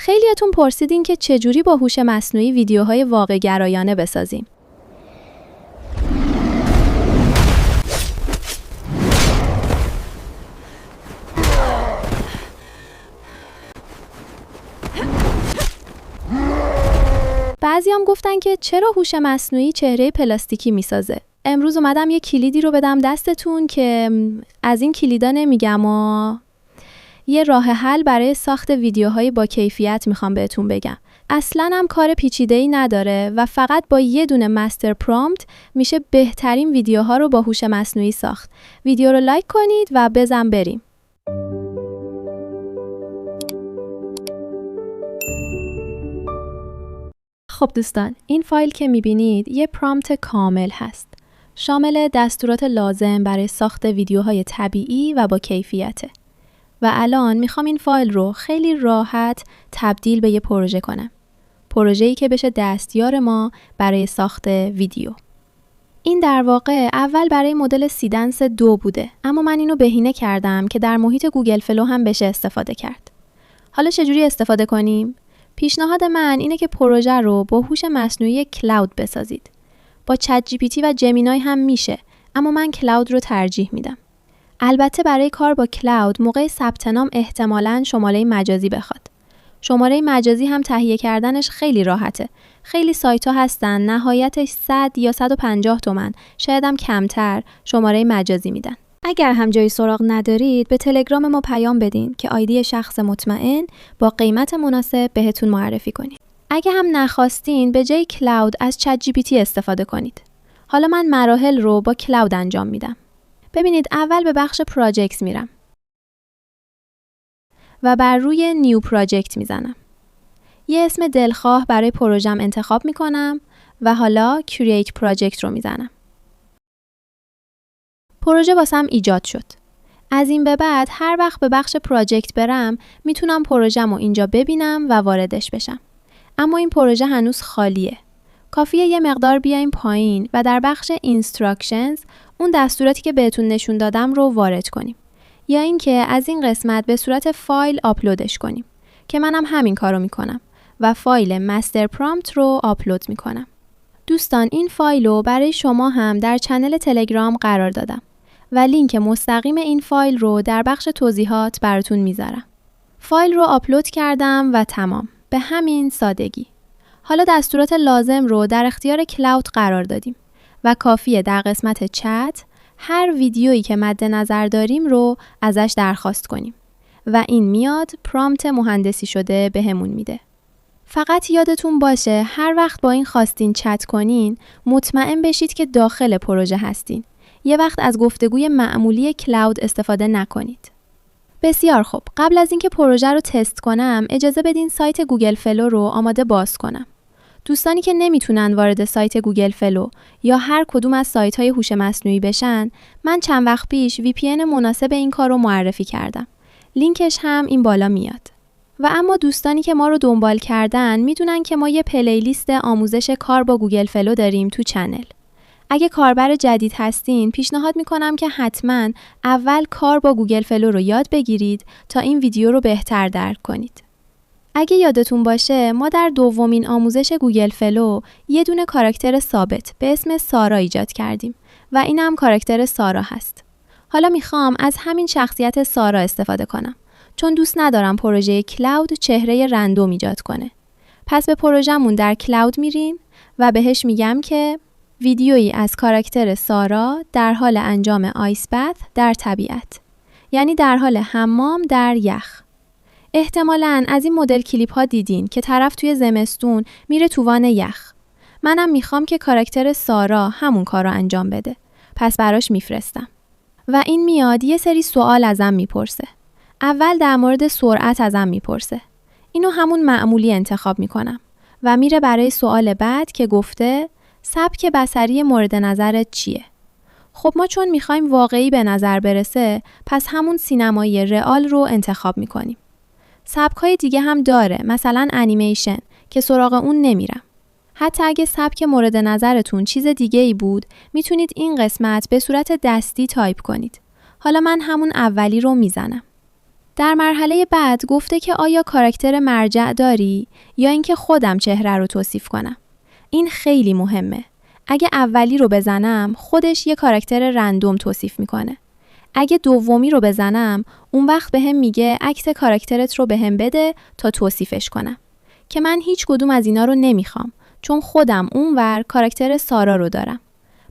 خیلیاتون پرسیدین که چجوری با هوش مصنوعی ویدیوهای واقع گرایانه بسازیم. بعضیام گفتن که چرا هوش مصنوعی چهره پلاستیکی میسازه. امروز اومدم یه کلیدی رو بدم دستتون که از این کلیدا نمیگم و یه راه حل برای ساخت ویدیوهای با کیفیت میخوام بهتون بگم. اصلاً هم کار پیچیده‌ای نداره و فقط با یه دونه مستر پرامپت میشه بهترین ویدیوها رو با هوش مصنوعی ساخت. ویدیو رو لایک کنید و بزن بریم. خب دوستان، این فایل که میبینید یه پرامپت کامل هست. شامل دستورات لازم برای ساخت ویدیوهای طبیعی و با کیفیته. و الان میخوام این فایل رو خیلی راحت تبدیل به یه پروژه کنم. پروژه‌ای که بشه دستیار ما برای ساخت ویدیو. این در واقع اول برای مدل سیدنس 2 بوده، اما من اینو بهینه کردم که در محیط گوگل فلو هم بشه استفاده کرد. حالا چجوری استفاده کنیم؟ پیشنهاد من اینه که پروژه رو با هوش مصنوعی کلاود بسازید. با چت جی پی تی و جمینای هم میشه، اما من کلاود رو ترجیح میدم. البته برای کار با کلاود موقع ثبت نام احتمالاً شماره مجازی بخواد. شماره مجازی هم تهیه کردنش خیلی راحته. خیلی سایت‌ها هستن نهایتش 100 یا 150 تومن، شاید هم کمتر شماره مجازی میدن. اگر هم جای سراغ ندارید به تلگرام ما پیام بدین که آیدی شخص مطمئن با قیمت مناسب بهتون معرفی کنیم. اگه هم نخواستین به جای کلاود از چت جی پی تی استفاده کنید. حالا من مراحل رو با کلاود انجام میدم. ببینید اول به بخش پراجکتس میرم و بر روی نیو پراجکت میزنم. یه اسم دلخواه برای پروژم انتخاب میکنم و حالا کرییت پراجکت رو میزنم. پروژه واسم ایجاد شد. از این به بعد هر وقت به بخش پراجکت برم میتونم پروژه‌مو اینجا ببینم و واردش بشم. اما این پروژه هنوز خالیه. کافیه یه مقدار بیایم پایین و در بخش اینستراکشنز اون دستوراتی که بهتون نشون دادم رو وارد کنیم. یا اینکه از این قسمت به صورت فایل آپلودش کنیم که منم همین کارو میکنم و فایل مستر پرامپت رو آپلود میکنم. دوستان این فایل رو برای شما هم در چنل تلگرام قرار دادم و لینک مستقیم این فایل رو در بخش توضیحات براتون میذارم. فایل رو آپلود کردم و تمام. به همین سادگی. حالا دستورات لازم رو در اختیار کلاود قرار دادیم و کافیه در قسمت چت هر ویدیویی که مد نظر داریم رو ازش درخواست کنیم و این میاد پرامپت مهندسی شده بهمون میده. فقط یادتون باشه هر وقت با این خواستین چت کنین مطمئن بشید که داخل پروژه هستین. یه وقت از گفتگوی معمولی کلاود استفاده نکنید. بسیار خوب. قبل از اینکه پروژه رو تست کنم اجازه بدین سایت گوگل فلو رو آماده باز کنم. دوستانی که نمیتونن وارد سایت گوگل فلو یا هر کدوم از سایت‌های هوش مصنوعی بشن، من چند وقت پیش VPN مناسب این کار رو معرفی کردم. لینکش هم این بالا میاد. و اما دوستانی که ما رو دنبال کردن میدونن که ما یه پلیلیست آموزش کار با گوگل فلو داریم تو چنل. اگه کاربر جدید هستین پیشنهاد میکنم که حتما اول کار با گوگل فلو رو یاد بگیرید تا این ویدیو رو بهتر درک کنید. اگه یادتون باشه ما در دومین آموزش گوگل فلو یه دونه کاراکتر ثابت به اسم سارا ایجاد کردیم و اینم کاراکتر سارا هست. حالا میخوام از همین شخصیت سارا استفاده کنم چون دوست ندارم پروژه کلاود چهره رندوم ایجاد کنه. پس به پروژه‌مون در کلاود میریم و بهش میگم که ویدیویی از کاراکتر سارا در حال انجام آیس بث در طبیعت، یعنی در حال حمام در یخ. احتمالاً از این مدل کلیپ ها دیدین که طرف توی زمستون میره تو وان یخ. منم میخوام که کاراکتر سارا همون کار رو انجام بده. پس براش میفرستم. و این میاد یه سری سوال ازم میپرسه. اول در مورد سرعت ازم میپرسه. اینو همون معمولی انتخاب میکنم و میره برای سوال بعد که گفته سبک بصری مورد نظرت چیه؟ خب ما چون میخوایم واقعی به نظر برسه پس همون سینمایی رئال رو انتخاب میکنیم. سبک‌های دیگه هم داره، مثلا انیمیشن که سراغ اون نمیرم. حتی اگه سبک مورد نظرتون چیز دیگه ای بود میتونید این قسمت به صورت دستی تایپ کنید. حالا من همون اولی رو میزنم. در مرحله بعد گفته که آیا کاراکتر مرجع داری یا اینکه خودم چهره رو توصیف کنم. این خیلی مهمه. اگه اولی رو بزنم خودش یه کاراکتر رندوم توصیف میکنه. اگه دومی رو بزنم اون وقت بهم میگه عکس کاراکترت رو بهم بده تا توصیفش کنم. که من هیچ کدوم از اینا رو نمیخوام چون خودم اونور کاراکتر سارا رو دارم.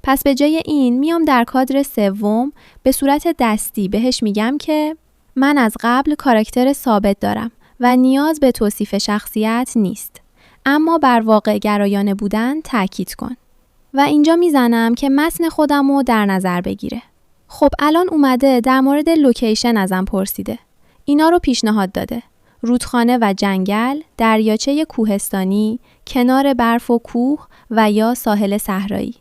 پس به جای این میام در کادر سوم به صورت دستی بهش میگم که من از قبل کاراکتر ثابت دارم و نیاز به توصیف شخصیت نیست. اما بر واقع گرایانه بودن تاکید کن. و اینجا میزنم که متن خودم رو در نظر بگیره. خب الان اومده در مورد لوکیشن ازم پرسیده. اینا رو پیشنهاد داده. رودخانه و جنگل، دریاچه کوهستانی، کنار برف و کوه و یا ساحل صحرایی.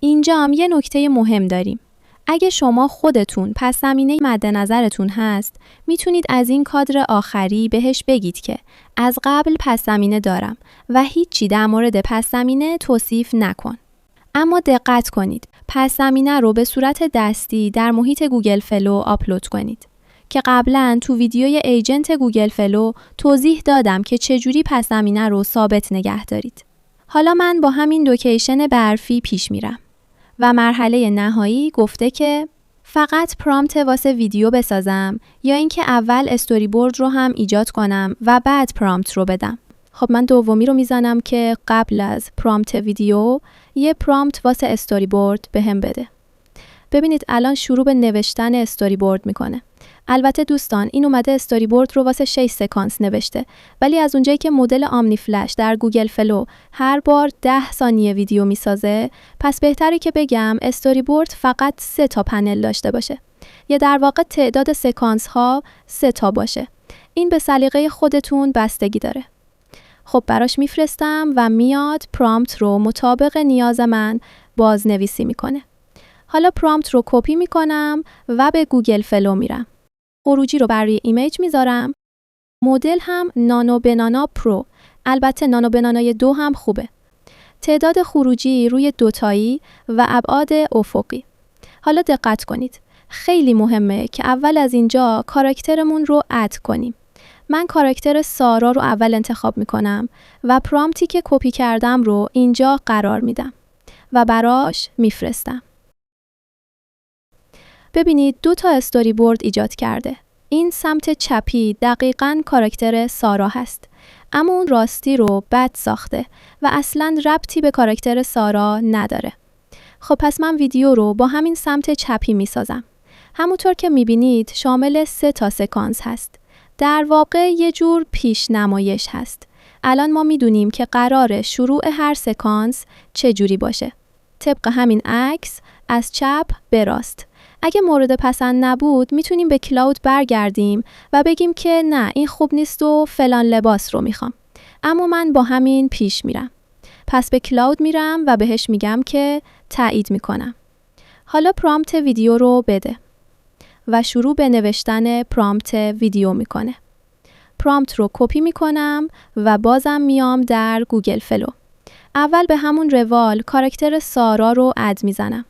اینجا هم یه نکته مهم داریم. اگه شما خودتون پس زمینه مد نظرتون هست، میتونید از این کادر آخری بهش بگید که از قبل پس زمینه دارم و هیچی در مورد پس زمینه توصیف نکن. اما دقت کنید، پس زمینه رو به صورت دستی در محیط گوگل فلو آپلود کنید. که قبلا تو ویدیوی ایجنت گوگل فلو توضیح دادم که چجوری پس زمینه رو ثابت نگه دارید. حالا من با همین لوکیشن برفی پیش میرم. و مرحله نهایی گفته که فقط پرامپت واسه ویدیو بسازم یا اینکه اول استوری بورد رو هم ایجاد کنم و بعد پرامپت رو بدم. خب من دومی رو میزنم که قبل از پرامپت ویدیو یه پرامپت واسه استوری بورد بهم بده. ببینید الان شروع به نوشتن استوری بورد میکنه. البته دوستان این اومده استوری بورد رو واسه 6 سکانس نوشته، ولی از اونجایی که مدل آمنی فلش در گوگل فلو هر بار 10 ثانیه ویدیو میسازه، پس بهتره که بگم استوری بورد فقط 3 تا پنل داشته باشه. یا در واقع تعداد سکانس ها 3 تا باشه. این به سلیقه خودتون بستگی داره. خب براش میفرستم و میاد پرامپت رو مطابق نیاز من بازنویسی میکنه. حالا پرامپت رو کپی میکنم و به گوگل فلو میرم. خروجی رو برای ایمیج میذارم. مدل هم نانو بنانا پرو. البته نانو بنانای 2 هم خوبه. تعداد خروجی روی 2 تایی و ابعاد افقی. حالا دقت کنید. خیلی مهمه که اول از اینجا کاراکترمون رو اد کنیم. من کاراکتر سارا رو اول انتخاب میکنم و پرامپتی که کپی کردم رو اینجا قرار میدم و براش میفرستم. ببینید 2 تا استوری بورد ایجاد کرده. این سمت چپی دقیقاً کاراکتر سارا هست. اما اون راستی رو بد ساخته و اصلاً ربطی به کاراکتر سارا نداره. خب پس من ویدیو رو با همین سمت چپی میسازم. همونطور که میبینید شامل 3 تا سکانس هست. در واقع یه جور پیش نمایش هست. الان ما میدونیم که قراره شروع هر سکانس چه جوری باشه. طبق همین عکس از چپ به راست. اگه مورد پسند نبود میتونیم به کلاود برگردیم و بگیم که نه این خوب نیست و فلان لباس رو میخوام. اما من با همین پیش میرم. پس به کلاود میرم و بهش میگم که تایید میکنم. حالا پرامپت ویدیو رو بده. و شروع به نوشتن پرامپت ویدیو میکنه. پرامپت رو کپی میکنم و بازم میام در گوگل فلو. اول به همون روال کاراکتر سارا رو اد میزنم.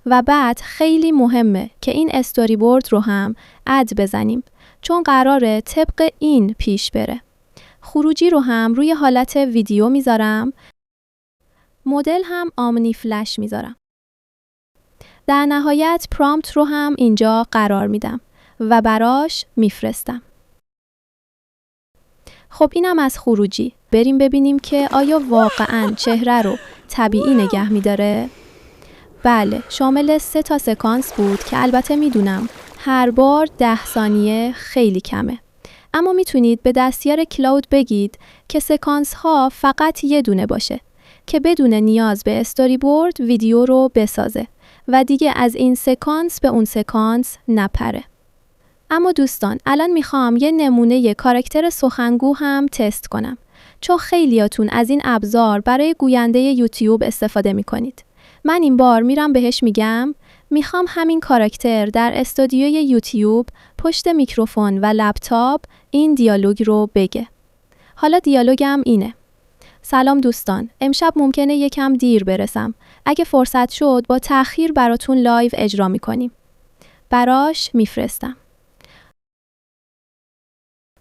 و بعد خیلی مهمه که این استوری بورد رو هم اد بزنیم چون قراره طبق این پیش بره. خروجی رو هم روی حالت ویدیو میذارم. مدل هم آمنی فلش میذارم. در نهایت پرامپت رو هم اینجا قرار میدم و براش میفرستم. خب اینم از خروجی. بریم ببینیم که آیا واقعاً چهره رو طبیعی نگه میداره؟ بله، شامل 3 تا سکانس بود که البته میدونم هر بار 10 ثانیه خیلی کمه. اما میتونید به دستیار کلاود بگید که سکانس ها فقط یه دونه باشه که بدون نیاز به استوری بورد ویدیو رو بسازه و دیگه از این سکانس به اون سکانس نپره. اما دوستان الان میخوام یه نمونه کاراکتر سخنگو هم تست کنم چون خیلیاتون از این ابزار برای گوینده یوتیوب استفاده میکنید. من این بار میرم بهش میگم میخوام همین کاراکتر در استودیوی یوتیوب پشت میکروفون و لپتاپ این دیالوگ رو بگه. حالا دیالوگم اینه: سلام دوستان، امشب ممکنه یکم دیر برسم. اگه فرصت شد با تأخیر براتون لایو اجرا میکنیم. براش میفرستم.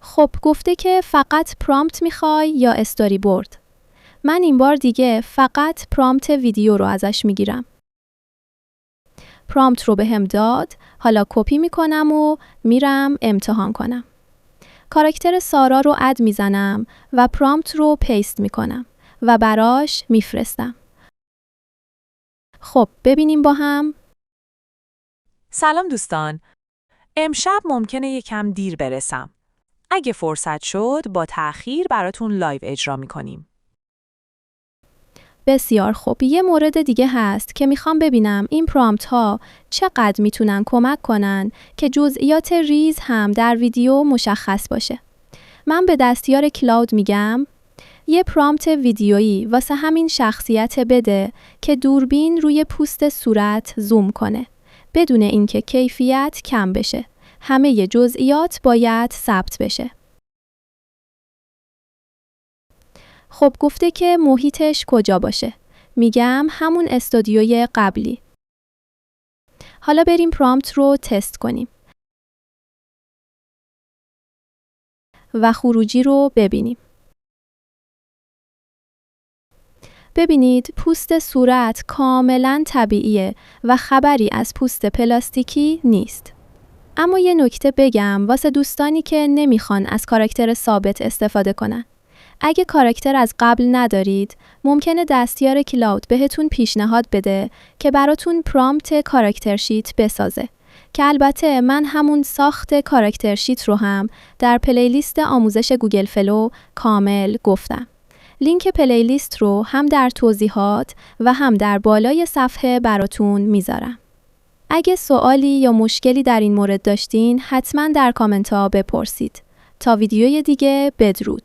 خب گفته که فقط پرامپت میخوای یا استوری بورد؟ من این بار دیگه فقط پرامپت ویدیو رو ازش میگیرم. پرامپت رو بهم داد، حالا کپی میکنم و میرم امتحان کنم. کاراکتر سارا رو اد میزنم و پرامپت رو پیست میکنم و براش میفرستم. خب ببینیم با هم. سلام دوستان. امشب ممکنه یکم دیر برسم. اگه فرصت شد با تأخیر براتون لایو اجرا می‌کنیم. بسیار خوب. یه مورد دیگه هست که میخوام ببینم این پرامپت ها چقدر میتونن کمک کنن که جزئیات ریز هم در ویدیو مشخص باشه. من به دستیار کلاود میگم یه پرامپت ویدیویی واسه همین شخصیت بده که دوربین روی پوست صورت زوم کنه بدون اینکه کیفیت کم بشه. همه جزئیات باید ثبت بشه. خب گفته که محیطش کجا باشه. میگم همون استودیوی قبلی. حالا بریم پرامپت رو تست کنیم. و خروجی رو ببینیم. ببینید پوست صورت کاملا طبیعیه و خبری از پوست پلاستیکی نیست. اما یه نکته بگم واسه دوستانی که نمیخوان از کاراکتر ثابت استفاده کنن. اگه کاراکتر از قبل ندارید، ممکنه دستیار کلاود بهتون پیشنهاد بده که براتون پرامپت کاراکتر شیت بسازه. که البته من همون ساخت کاراکتر شیت رو هم در پلیلیست آموزش گوگل فلو کامل گفتم. لینک پلیلیست رو هم در توضیحات و هم در بالای صفحه براتون میذارم. اگه سوالی یا مشکلی در این مورد داشتین، حتما در کامنت ها بپرسید. تا ویدیوی دیگه بدرود.